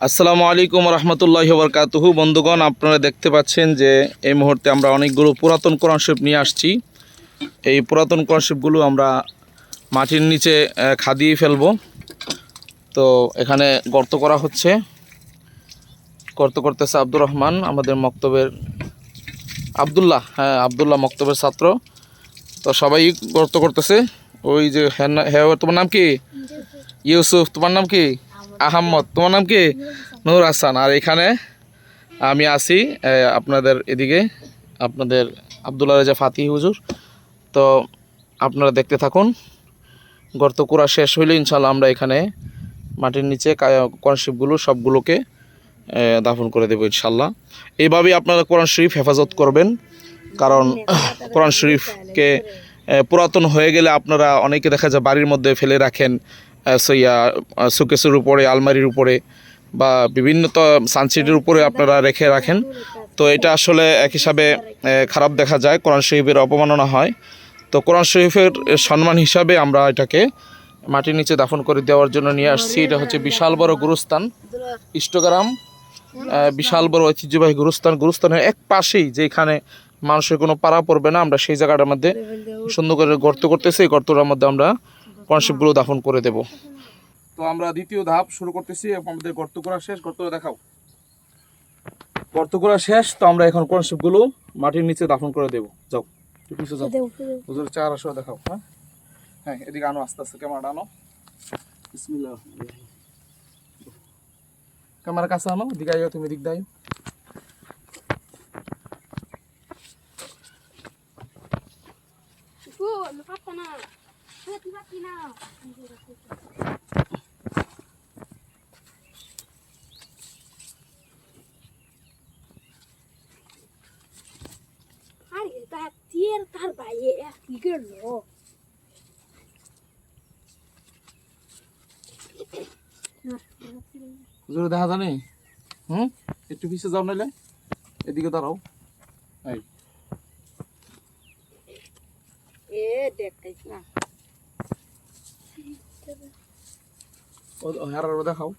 আসসালামু আলাইকুম রহমতুল্লাহি ওয়া বারাকাতুহু। বন্ধুগণ, আপনারা দেখতে পাচ্ছেন যে এই মুহূর্তে আমরা অনেকগুলো পুরাতন কোরআন শরীফ নিয়ে আসছি। এই পুরাতন কোরআন শরীফগুলো আমরা মাটির নিচে খাদিয়ে ফেলবো। তো এখানে গর্ত করা হচ্ছে, গর্ত করতেছে আব্দুর রহমান, আমাদের মক্তবের আবদুল্লাহ, আবদুল্লাহ মক্তবের ছাত্র। তো সবাই গর্ত করতেছে। ওই যে হ্যাঁ, তোমার নাম কি? ইউসুফ। তোমার নাম কি? আহম্মদ। তোমার নাম কি? নূর হাসান। আর এখানে আমি আছি আপনাদের এদিকে, আপনাদের আবদুল্লাহ রাজা ফাতি হুজুর। তো আপনারা দেখতে থাকুন। গর্ত করা শেষ হইলে ইনশাল্লাহ আমরা এখানে মাটির নিচে কোরআন শরীফগুলো সবগুলোকে দাফন করে দেবো ইনশাল্লাহ। এইভাবেই আপনারা কোরআন শরীফ হেফাজত করবেন, কারণ কোরআন শরীফকে পুরাতন হয়ে গেলে আপনারা অনেকে দেখা যায় বাড়ির মধ্যে ফেলে রাখেন, শোকেসের উপরে, আলমারির উপরে বা বিভিন্ন তো সানসিটের উপরে আপনারা রেখে রাখেন। তো এটা আসলে এক হিসাবে খারাপ দেখা যায়, কোরআন শরীফের অপমাননা হয়। তো কোরআন শরীফের সম্মান হিসাবে আমরা এটাকে মাটির নিচে দাফন করে দেওয়ার জন্য নিয়ে আসছি। এটা হচ্ছে বিশাল বড় গুরুস্থান, ইষ্টগ্রাম, বিশাল বড় ঐতিহ্যবাহী গুরুস্থানের এক পাশেই, যেখানে মানুষের কোনো পাড়া পড়বে না, আমরা সেই জায়গাটার মধ্যে সুন্দর করে গর্ত করতেছি। এই গর্তটার মধ্যে আমরা কোরআন শরীফগুলো দাফন করে দেব। তো আমরা দ্বিতীয় ধাপ শুরু করতেছি। আমাদের গর্ত করা শেষ। গর্তটা দেখাও। গর্ত করা শেষ। তো আমরা এখন কোরআন শরীফগুলো মাটির নিচে দাফন করে দেব। যাও, পিছু যাও। হুজুরের চেহারা সহ দেখাও। হ্যাঁ হ্যাঁ, এদিকে আনো, আস্তে আস্তে ক্যামেরাটা আনো। বিসমিল্লাহ। ক্যামেরা কাছে আনো, দিকে আইও, তুমি দিক দাও। হুজুরে দেখা জানি। একটু পিছিয়ে যাও, নাইলে এদিকে দাঁড়াও। এই হেরার দেখাও।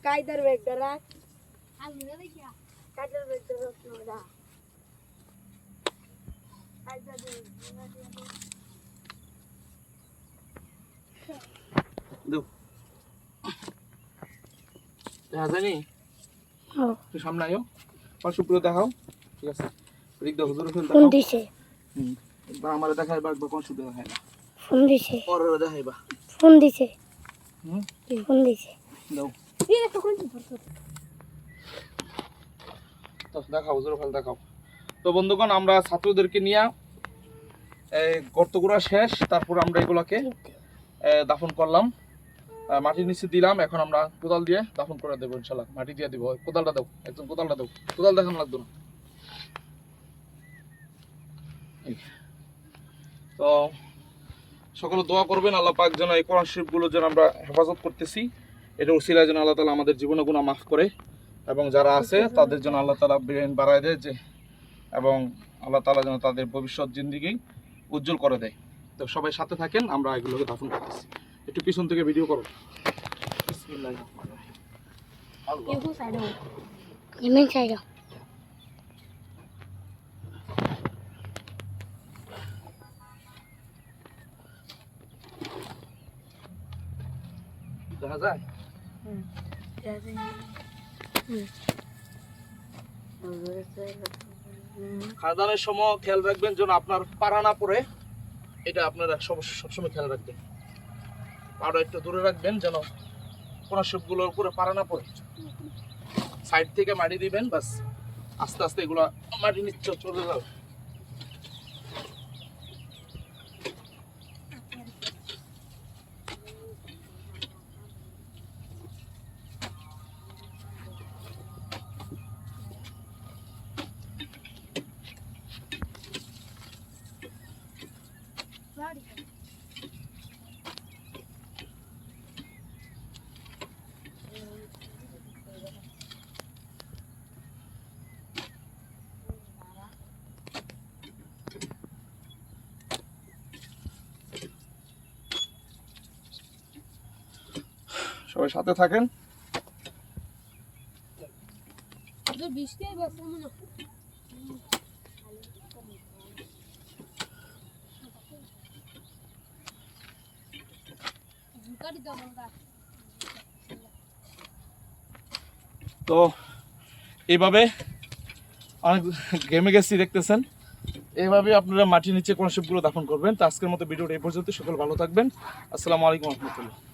कायदर वेगडरा कायदर वेगडरा नोडा कायदर দাও, দেখা জানি। তুই সামনে আয়ো, পাঁচ উপরে দেখাও। ঠিক আছে, এদিক দাও, হুজুরে ফেল দেখাও। দিছে একবার আমারে দেখাইবা, একবার কোন শুধু দেখাইবা। ফোন দিছে পরে দেখাইবা। ফোন দিছে হুম, ফোন দিছে দাও। এই তো কোন ধরতো তো দেখাও, হুজুরে ফেল দেখাও। তো বন্ধুগণ, আমরা ছাত্রদেরকে নিয়ে গর্ত করা শেষ। তারপর আমরা এগুলোকে দাফন করলাম, মাটির নিচে দিলাম। এখন আমরা কোদাল দিয়ে দাফন করে দেবো ইনশাল্লাহ। মাটি দিয়ে দিব। কোদালটা দাও, একদম কোদালটা দাও। কোদাল দেখানো লাগতো না। তো সকলে দোয়া করবেন, আল্লাহ পাক যেন এই কোরআন শরীফগুলো যেন আমরা হেফাজত করতেছি, এটা উসিলায় যেন আল্লাহ তালা আমাদের জীবনে গুনাহ মাফ করে, এবং যারা আছে তাদের জন্য আল্লাহ তালা ব্রেন বাড়ায় দেয়, যে এবং আল্লাহ তালা যেন তাদের ভবিষ্যৎ জিন্দিগি উজ্জ্বল করে দেয়। তো সবাই সাথে থাকেন, আমরা এগুলোকে দাফন করতেছি। একটু পিছন থেকে ভিডিও করো। বিসমিল্লাহির রহমানির রহিম। আল্লাহ। ইহু সাইডো ইমেন সাইডো দেখা যায়। খাদানের সময় খেয়াল রাখবেন যেন আপনার পাড়া না পড়ে, এটা আপনারা সবসময় খেয়াল রাখবেন। পাড়া একটু দূরে রাখবেন যেন কোরআন শরীফগুলোর উপরে পাড়া না পড়ে। সাইড থেকে মাটি দিবেন, বাস আস্তে আস্তে এগুলো মাটি নিচে চলে যাবে। সবাই সাথে থাকেন। তো এইভাবে অনেক ঘেমে গেছি দেখতেছেন, এইভাবে আপনারা মাটির নিচে কনসেপ্টগুলো দাফন করবেন। তো আজকের মতো ভিডিওটা এই পর্যন্ত। সকল ভালো থাকবেন। আসসালামু আলাইকুম রহমতুল্লাহ।